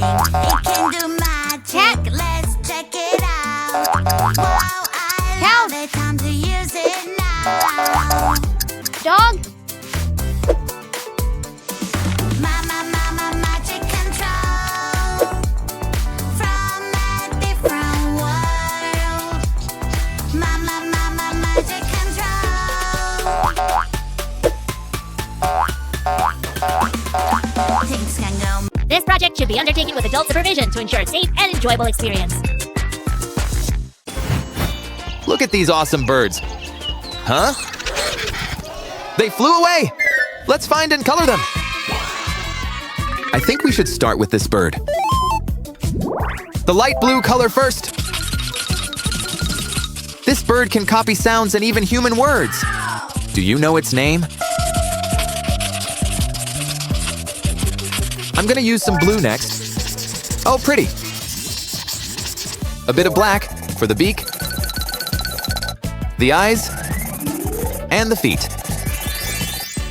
It can do magic. Let's check it out. Wow, I love it. Time to use it now. Dog. Mama, magic control from a different world. Mama, magic control. Things can go. This project should be undertaken with adult supervision to ensure a safe and enjoyable experience. Look at these awesome birds. Huh? They flew away! Let's find and color them. I think we should start with this bird. The light blue color first. This bird can copy sounds and even human words. Do you know its name? I'm gonna use some blue next. Oh, pretty. A bit of black for the beak, the eyes, and the feet.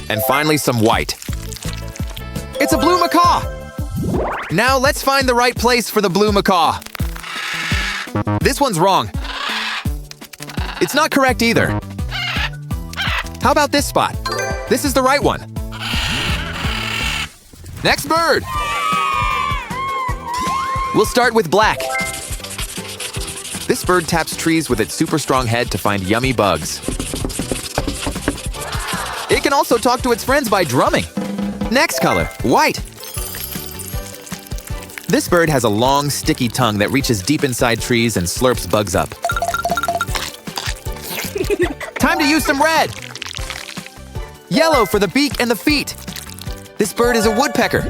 And finally some white. It's a blue macaw! Now let's find the right place for the blue macaw. This one's wrong. It's not correct either. How about this spot? This is the right one. Next bird! We'll start with black. This bird taps trees with its super strong head to find yummy bugs. It can also talk to its friends by drumming. Next color, white. This bird has a long, sticky tongue that reaches deep inside trees and slurps bugs up. Time to use some red. Yellow for the beak and the feet. This bird is a woodpecker.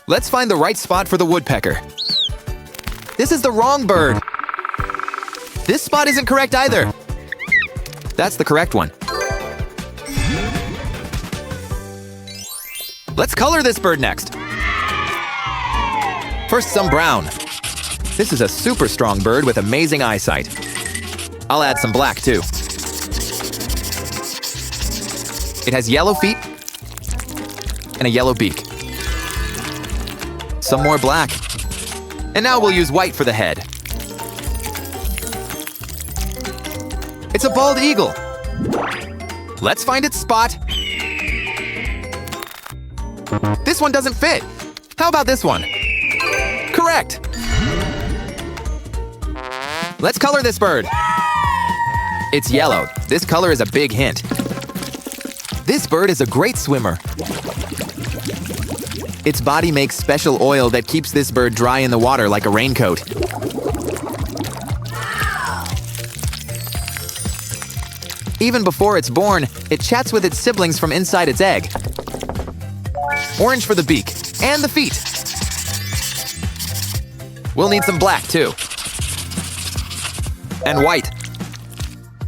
Let's find the right spot for the woodpecker. This is the wrong bird. This spot isn't correct either. That's the correct one. Let's color this bird next. First, some brown. This is a super strong bird with amazing eyesight. I'll add some black too. It has yellow feet and a yellow beak. Some more black. And now we'll use white for the head. It's a bald eagle. Let's find its spot. This one doesn't fit. How about this one? Correct. Let's color this bird. It's yellow. This color is a big hint. This bird is a great swimmer. Its body makes special oil that keeps this bird dry in the water like a raincoat. Even before it's born, it chats with its siblings from inside its egg. Orange for the beak and the feet. We'll need some black too. And white.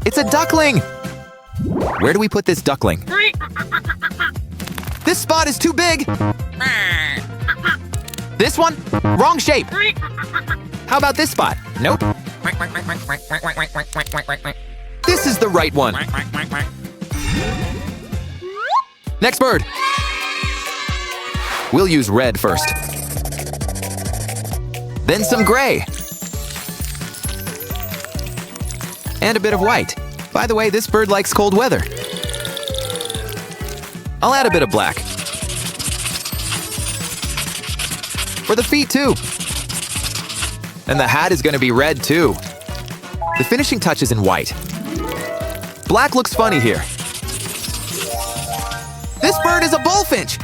It's a duckling! Where do we put this duckling? This spot is too big! This one? Wrong shape! How about this spot? Nope. This is the right one. Next bird. We'll use red first. Then some gray. And a bit of white. By the way, this bird likes cold weather. I'll add a bit of black. For the feet too. And the hat is going to be red too. The finishing touch is in white. Black looks funny here. This bird is a bullfinch!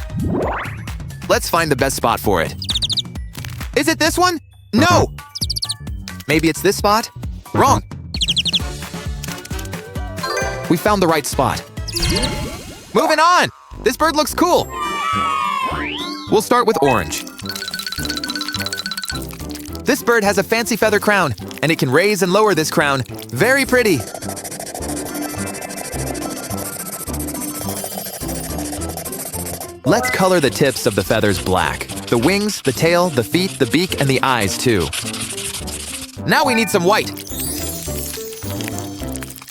Let's find the best spot for it. Is it this one? No! Maybe it's this spot? Wrong. We found the right spot. Moving on! This bird looks cool. We'll start with orange. This bird has a fancy feather crown, and it can raise and lower this crown. Very pretty. Let's color the tips of the feathers black. The wings, the tail, the feet, the beak, and the eyes too. Now we need some white.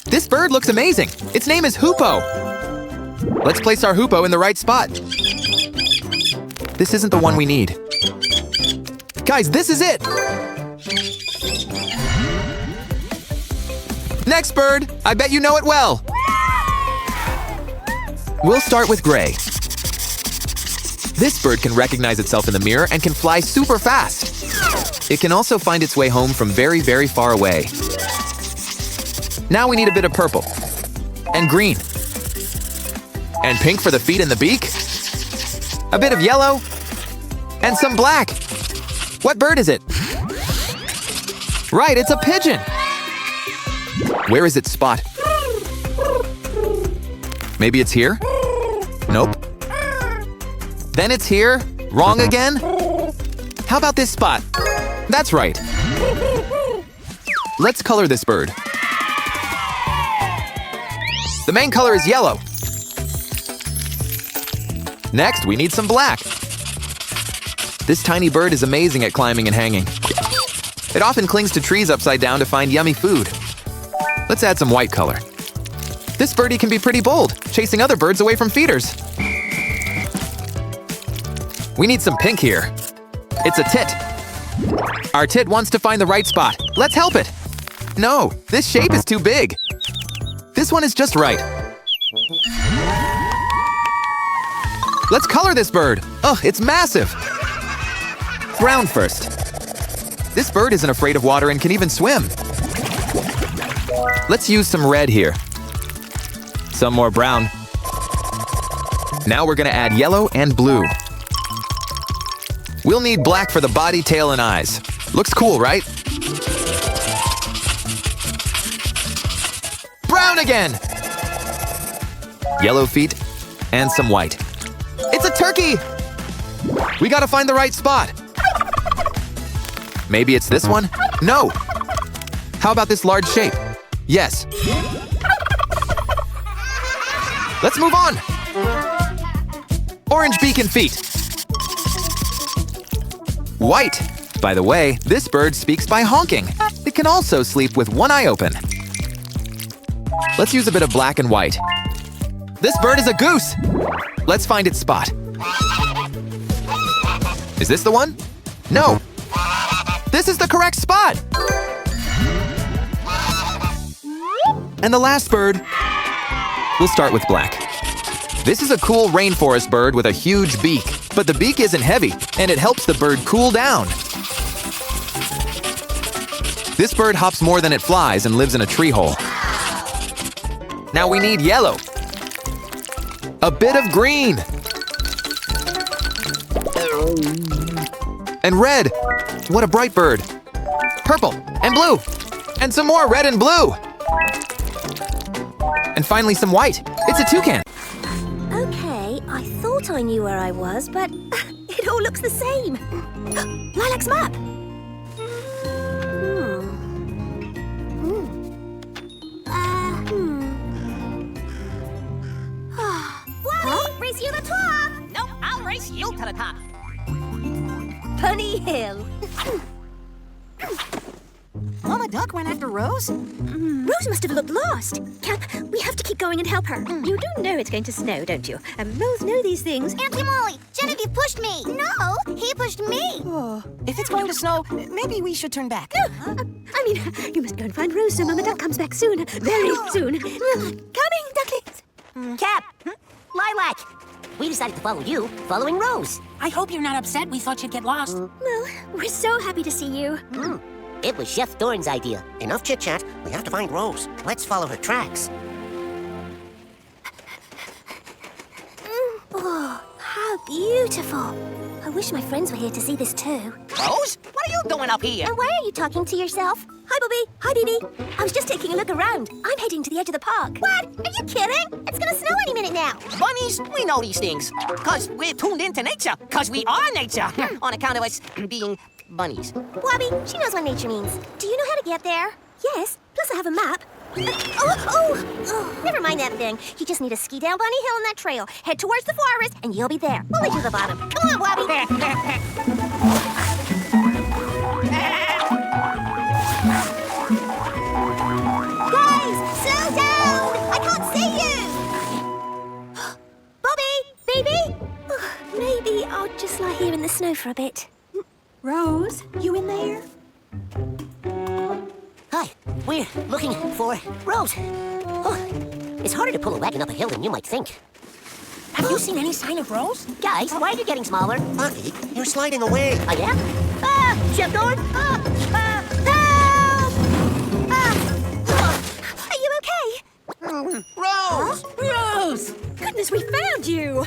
This bird looks amazing. Its name is hoopoe. Let's place our hoopoe in the right spot. This isn't the one we need. Guys, this is it! Next bird! I bet you know it well! We'll start with gray. This bird can recognize itself in the mirror and can fly super fast. It can also find its way home from very, very far away. Now we need a bit of purple. And green. And pink for the feet and the beak. A bit of yellow. And some black. What bird is it? Right, it's a pigeon. Where is its spot? Maybe it's here? Nope. Then it's here? Wrong again? How about this spot? That's right. Let's color this bird. The main color is yellow. Next, we need some black. This tiny bird is amazing at climbing and hanging. It often clings to trees upside down to find yummy food. Let's add some white color. This birdie can be pretty bold, chasing other birds away from feeders. We need some pink here. It's a tit. Our tit wants to find the right spot. Let's help it. No, this shape is too big. This one is just right. Let's color this bird. Oh, it's massive. Brown first. This bird isn't afraid of water and can even swim. Let's use some red here. Some more brown. Now we're gonna add yellow and blue. We'll need black for the body, tail, and eyes. Looks cool, right? Brown again! Yellow feet and some white. It's a turkey! We gotta find the right spot. Maybe it's this one? No! How about this large shape? Yes. Let's move on! Orange beak and feet. White. By the way, this bird speaks by honking. It can also sleep with one eye open. Let's use a bit of black and white. This bird is a goose! Let's find its spot. Is this the one? No! This is the correct spot! And the last bird, we'll start with black. This is a cool rainforest bird with a huge beak, but the beak isn't heavy, and it helps the bird cool down. This bird hops more than it flies and lives in a tree hole. Now we need yellow. A bit of green. And red. What a bright bird. Purple and blue. And some more red and blue. And finally some white. It's a toucan. Okay, I thought I knew where I was, but it all looks the same. Lilac's map. Wally, race you to the top! Nope, I'll race you to the top. Bunny Hill. Mama Duck went after Rose? Rose must have looked lost. Cap, we have to keep going and help her. You do know it's going to snow, don't you? And moles know these things. Auntie Molly, Genevieve pushed me! No, he pushed me! Oh, if it's going to snow, maybe we should turn back. You must go and find Rose so Mama Duck comes back soon. Very soon. Coming, ducklings. Cap! Lilac! We decided to follow you, following Rose. I hope you're not upset. We thought you'd get lost. Well, we're so happy to see you. It was Chef Thorne's idea. Enough chit-chat. We have to find Rose. Let's follow her tracks. Oh, how beautiful. I wish my friends were here to see this too. Rose? What are you doing up here? And why are you talking to yourself? Hi, Bobby. Hi, Bibi. I was just taking a look around. I'm heading to the edge of the park. What? Are you kidding? It's gonna snow any minute now. Bunnies, we know these things. Because we're tuned into nature. Because we are nature. On account of us being bunnies. Wobby, she knows what nature means. Do you know how to get there? Yes, plus I have a map. Never mind that thing. You just need to ski down Bunny Hill on that trail. Head towards the forest, and you'll be there. We'll lead you to the bottom. Come on, Wobby. Guys, slow down! I can't see you! Bobby! Baby! Maybe I'll just lie here in the snow for a bit. Rose, you in there? Hi, we're looking for Rose. Oh, it's harder to pull a wagon up a hill than you might think. Have you seen any sign of Rose? Guys, why are you getting smaller? Bucky, you're sliding away. I am? Ah! Chef Thorne! Ah! Ah! Help! Ah! Are you okay? Rose! Rose! Goodness, we found you!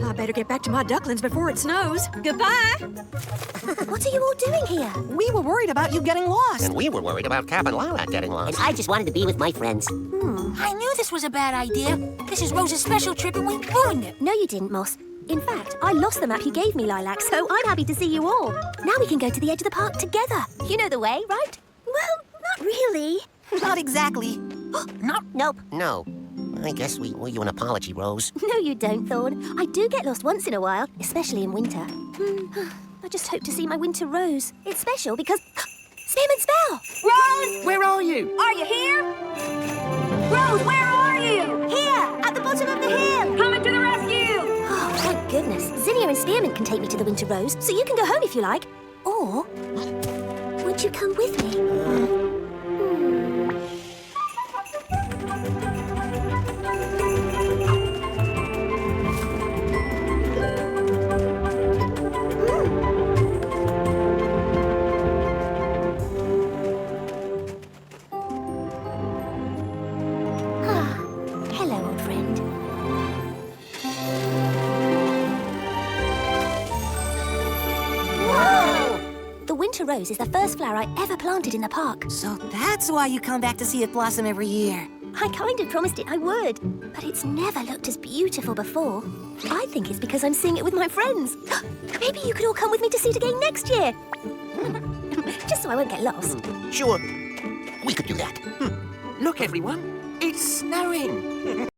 I better get back to my ducklings before it snows. Goodbye! What are you all doing here? We were worried about you getting lost. And we were worried about Cap and Lilac getting lost. And I just wanted to be with my friends. I knew this was a bad idea. This is Rose's special trip and we ruined it. No, you didn't, Moss. In fact, I lost the map you gave me, Lilac, so I'm happy to see you all. Now we can go to the edge of the park together. You know the way, right? Well, not really. Not exactly. Nope. No. I guess we owe you an apology, Rose. No, you don't, Thorn. I do get lost once in a while, especially in winter. I just hope to see my winter rose. It's special because... Spearman Spell! Rose, where are you? Are you here? Rose, where are you? Here, at the bottom of the hill. Coming to the rescue. Oh, thank goodness. Zinnia and Spearman can take me to the winter rose, so you can go home if you like. Or, would you come with me? Hello, old friend. Whoa! The winter rose is the first flower I ever planted in the park. So that's why you come back to see it blossom every year. I kind of promised it I would, but it's never looked as beautiful before. I think it's because I'm seeing it with my friends. Maybe you could all come with me to see it again next year. Just so I won't get lost. Sure. We could do that. Look, everyone. It's snowing.